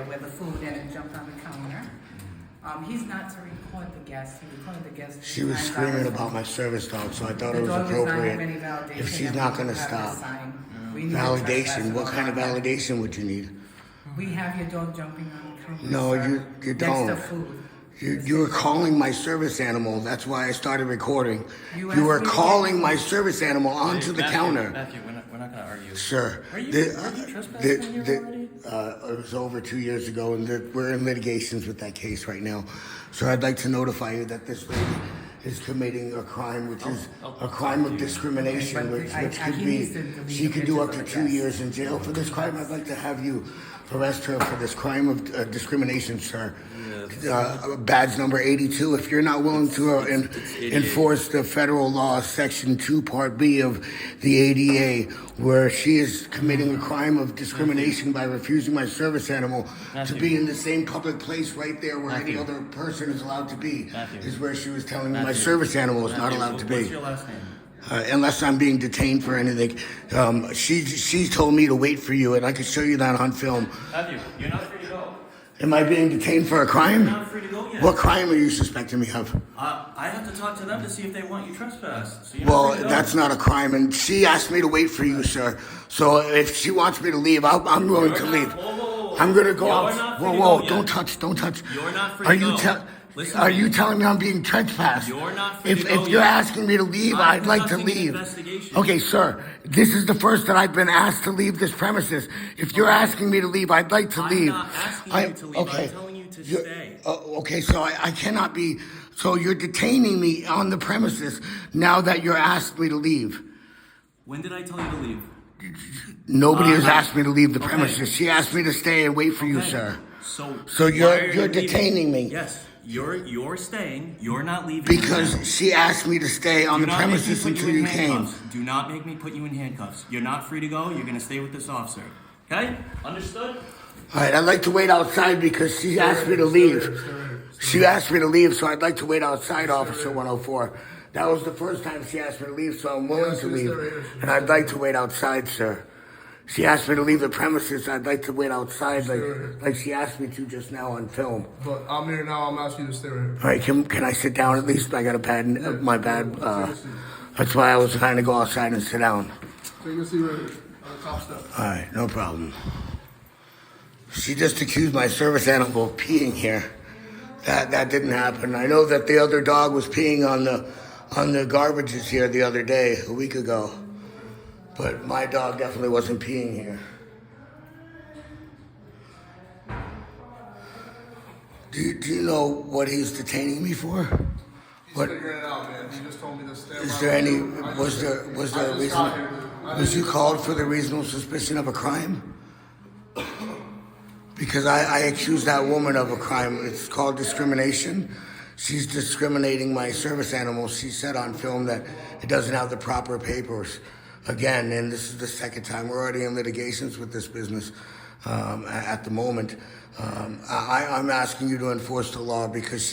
with the food and it jumped on the counter. He's not to record the guest. He recorded the guest. She was screaming about my service dog, so I thought it was appropriate. If she's not going to stop. Validation? What kind of validation would you need? We have your dog jumping on the counter. No, you don't. Next to food. You were calling my service animal. That's why I started recording. You were calling my service animal onto the counter. Matthew, we're not going to argue. Sir, Are you trespassing here already? it was over 2 years ago, and we're in litigations with that case right now. So I'd like to notify you that this lady is committing a crime, which is a crime of discrimination, which could be, she could do up to 2 years in jail for this crime. I'd like to have you arrest her for this crime of discrimination, sir. Badge number 82. If you're not willing to enforce the federal law, Section 2, Part B of the ADA, where she is committing a crime of discrimination by refusing my service animal to be in the same public place right there where any other person is allowed to be, is where she was telling me my service animal is not allowed to be. What's your last name? Unless I'm being detained for anything. She told me to wait for you, and I could show you that on film. Matthew, you're not free to go. Am I being detained for a crime? You're not free to go yet. What crime are you suspecting me of? I have to talk to them to see if they want you trespassed. So Well, that's not a crime, and she asked me to wait for you, sir. So if she wants me to leave, I'm willing to leave. Whoa. I'm going to go You're out. not free to Whoa, go don't yet. touch. You're not free Are to you go. Listen Are to you me. telling me I'm being trespassed? You're not free to go If you're yet. asking me to leave, I'm I'd like to conducting an leave. investigation. Okay, sir, this is the first that I've been asked to leave this premises. If you're asking me to leave, I'd like to leave. I'm not asking you to leave. I'm telling you to stay. Okay, so I cannot be. So you're detaining me on the premises now that you're asked me to leave. When did I tell you to leave? Nobody has asked me to leave the premises. She asked me to stay and wait for you, sir. So you're detaining me. Yes, you're staying. You're not leaving. Because she asked me to stay on the premises until you came. Do not make me put you in handcuffs. You're not free to go. You're going to stay with this officer. Okay? Understood? All right, I'd like to wait outside because she asked me to leave. She asked me to leave, so I'd like to wait outside, Officer 104. That was the first time she asked me to leave, so I'm willing to leave. And I'd like to wait outside, sir. She asked me to leave the premises. I'd like to wait outside like she asked me to just now on film. But I'm here now. I'm asking you to stay right here. All right, can I sit down at least? I got my bad. That's why I was trying to go outside and sit down. Take a seat right here on the top step. All right, no problem. She just accused my service animal of peeing here. That didn't happen. I know that the other dog was peeing on the garbages here the other day, a week ago. But my dog definitely wasn't peeing here. Do you know what he's detaining me for? He's figuring it out, man. He just told me to stay. Is there any? Was there a reason? Was you called for the reasonable suspicion of a crime? Because I accused that woman of a crime. It's called discrimination. She's discriminating my service animal. She said on film that it doesn't have the proper papers. Again, and this is the second time. We're already in litigations with this business at the moment. I'm asking you to enforce the law because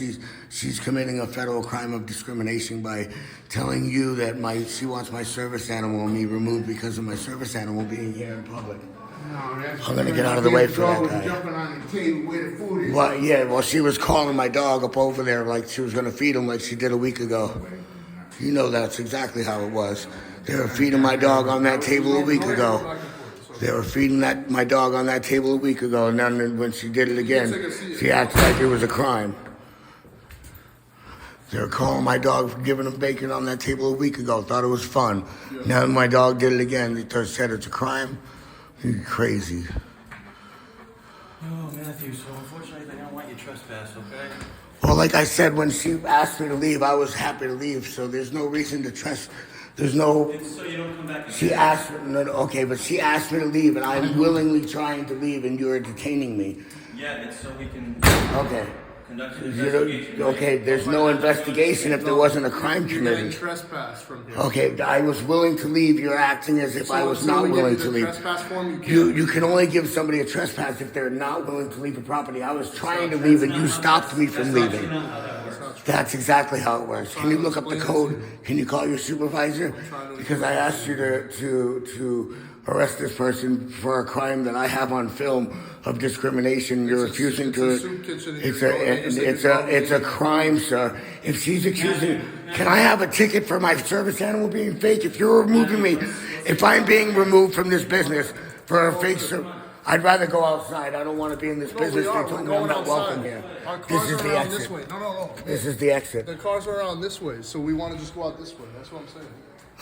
she's committing a federal crime of discrimination by telling you that she wants my service animal and me removed because of my service animal being here in public. I'm gonna get out of the way for that guy. Jumping on the table where the food is. Well, yeah, well, she was calling my dog up over there like she was gonna feed him like she did a week ago. You know that's exactly how it was. They were feeding my dog on that table a week ago. They were feeding my dog on that table a week ago, and then when she did it again, she acted like it was a crime. They were calling my dog for giving him bacon on that table a week ago. Thought it was fun. Now my dog did it again. They said it's a crime. You're crazy. Oh, Matthew, so unfortunately they don't want you trespassed, okay? Well, like I said, when she asked me to leave, I was happy to leave. So there's no reason to trust. There's no. It's so you don't come back. She asked. No, okay, but she asked me to leave, and I'm willingly trying to leave, and you're detaining me. Yeah, it's so we can Okay. conduct an investigation. Okay, there's no investigation if there wasn't a crime You're getting committed. trespassed from here. Okay, I was willing to leave. You're acting as if I was not willing to leave. Trespass form, You can only give somebody a trespass if they're not willing to leave the property. I was trying to leave, and you stopped me from leaving. That's exactly how it works. Can you look up the code? Can you call your supervisor? Because I asked you to arrest this person for a crime that I have on film of discrimination. You're refusing to. It's a soup kitchen and you're It's a crime, sir. If she's accusing, can I have a ticket for my service animal being fake? If you're removing me, if I'm being removed from this business for a fake service, I'd rather go outside. I don't want to be in this business. They told me I'm not welcome here. Our This cars is are the around exit. this way. No. This is the exit. The cars are around this way, so we want to just go out this way. That's what I'm saying.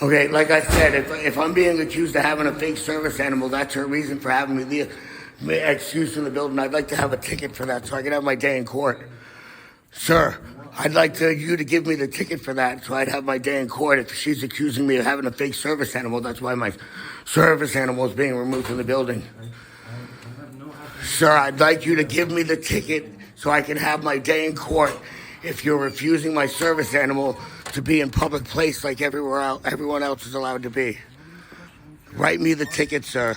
Okay, like I said, if I'm being accused of having a fake service animal, that's her reason for having me excused from the building. I'd like to have a ticket for that so I can have my day in court. Sir, I'd like you to give me the ticket for that so I'd have my day in court. If she's accusing me of having a fake service animal, that's why my service animal is being removed from the building. Sir, I'd like you to give me the ticket so I can have my day in court if you're refusing my service animal to be in public place like everyone else is allowed to be. Write me the ticket, sir.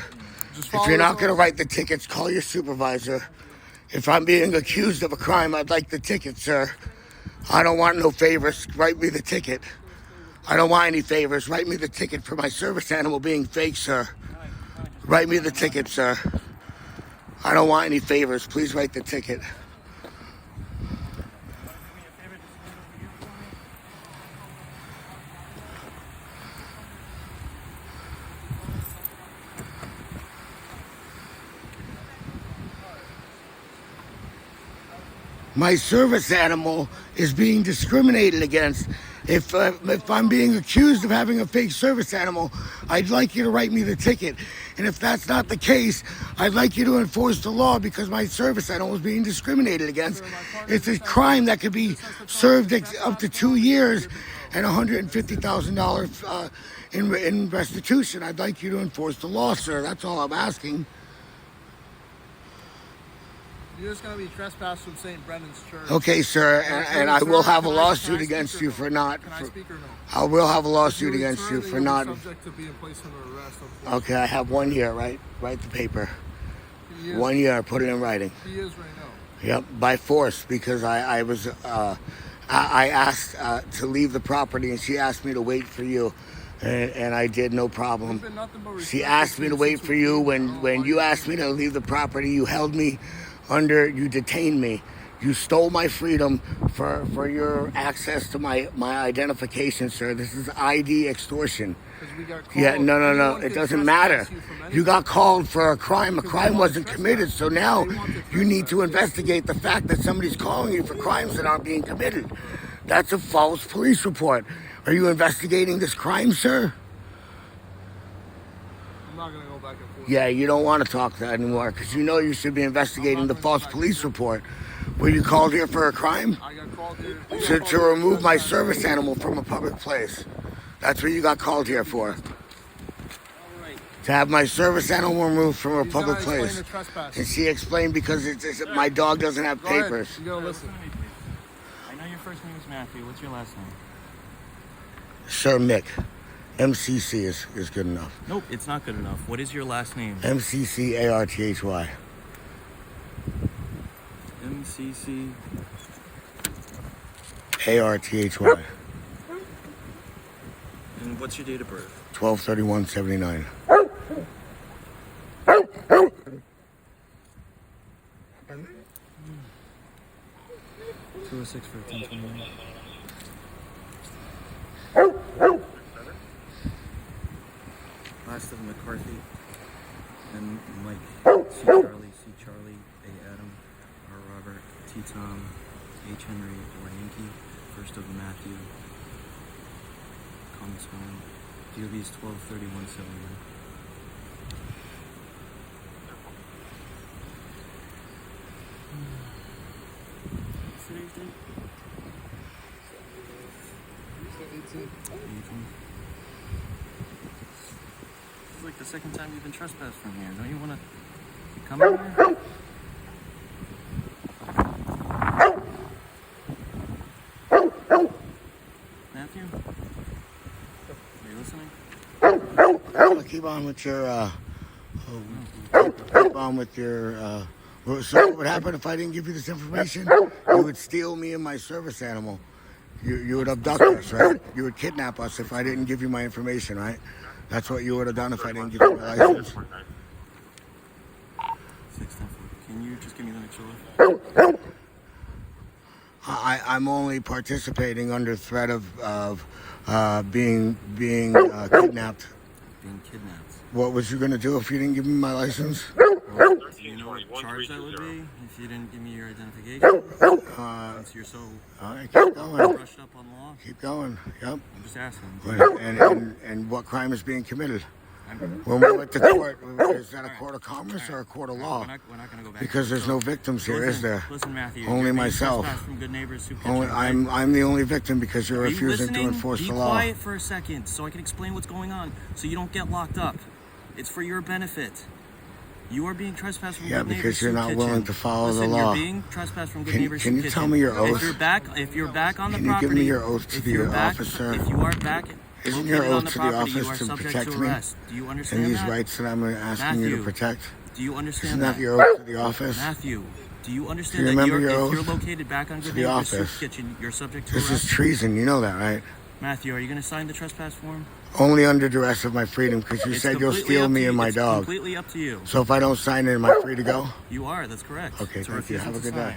If you're not going to write the tickets, call your supervisor. If I'm being accused of a crime, I'd like the ticket, sir. I don't want no favors. Write me the ticket. I don't want any favors. Write me the ticket for my service animal being fake, sir. Write me the ticket, sir. I don't want any favors. Please write the ticket. My service animal is being discriminated against. If I'm being accused of having a fake service animal, I'd like you to write me the ticket. And if that's not the case, I'd like you to enforce the law because my service animal is being discriminated against. It's a crime that could be served up to 2 years and $150,000 in restitution. I'd like you to enforce the law, sir. That's all I'm asking. You're just going to be trespassed from St. Brendan's Church. Okay, sir, and I will have a lawsuit against you for not. Can I speak or no? I will have a lawsuit against you for not. Subject to being placed under arrest. Okay, I have 1 year, right? Write the paper. He is, 1 year, put it in writing. He is right now. Yep, by force, because I asked to leave the property and she asked me to wait for you. And I did, no problem. She asked me to wait for you. When you asked me to leave the property, you held me you detained me. You stole my freedom for your access to my identification, sir. This is ID extortion. Yeah, no. It doesn't matter. You got called for a crime. A crime wasn't committed. So now you need to investigate the fact that somebody's calling you for crimes that aren't being committed. That's a false police report. Are you investigating this crime, sir? I'm not going to go back and forth. Yeah, you don't want to talk that anymore because you know you should be investigating the false police report. Were you called here for a crime? I got called here To remove my service animal from a public place. That's what you got called here for. To have my service animal removed from a public place. And she explained because my dog doesn't have papers. You gotta listen. I know your first name is Matthew. What's your last name? Sir Mick. MCC is good enough. Nope, it's not good enough. What is your last name? MCCARTHY. MCC. ARTHY. And what's your date of birth? 12/31/79. 206 for 1029. Last of McCarthy and Mike. C. Charlie, A. Adam, R. Robert, T. Tom, H. Henry, or Yankee. First of Matthew. Comments one. DOB is 12/31/79. What's today's date? 18. This is like the second time you've been trespassed from here. Don't you want to come in here? Matthew? Are you listening? Keep on with your, keep on with your, so what would happen if I didn't give you this information? You would steal me and my service animal. You would abduct us, right? You would kidnap us if I didn't give you my information, right? That's what you would have done if I didn't give you my license. 610. Can you just give me the next letter? I'm only participating under threat of being kidnapped. Being kidnapped. What was you gonna do if you didn't give me my license? Well, do you know what charge that would be if you didn't give me your identification? Since you're so All right, keep going. brushed up on law. Keep going. Yep. I'm just asking. And what crime is being committed? I'm- When we went to court, is that a court of commerce or a court of law? We're not going to go back. Because there's no victims here, is there? Listen, Matthew. Only you're being myself. trespassed From good neighbors who Only, I'm the only victim because you're Are you refusing listening? to enforce Be the law. quiet for a second so I can explain what's going on so you don't get locked up. It's for your benefit. You are being trespassed from good neighbors. Because you're not soup willing kitchen. to follow Listen, the law. You're being trespassed from good Can- neighbors. can soup you kitchen. tell me your oath? If you're back on the Can you property, give me your oath to if the you're back, officer? If you are back, Isn't your located on oath the to the property, you office are to subject protect to me? arrest. Do you understand And these that? rights that I'm asking you to Matthew, protect? Do you understand Isn't that? that your oath to the office? Matthew, do you Do understand you that remember your if oath you're located back on to Good the Neighbors Soup office? Kitchen, you're subject to This arrest? is treason, you know that, right? Matthew, are you going to sign the trespass form? Only under duress of my freedom because you It's said you'll completely steal up to me you. and my It's dog. completely up to you. So if I don't sign it, am I free to go? You are, that's correct. Okay, It's a thank you. refusal Have a to good day. sign.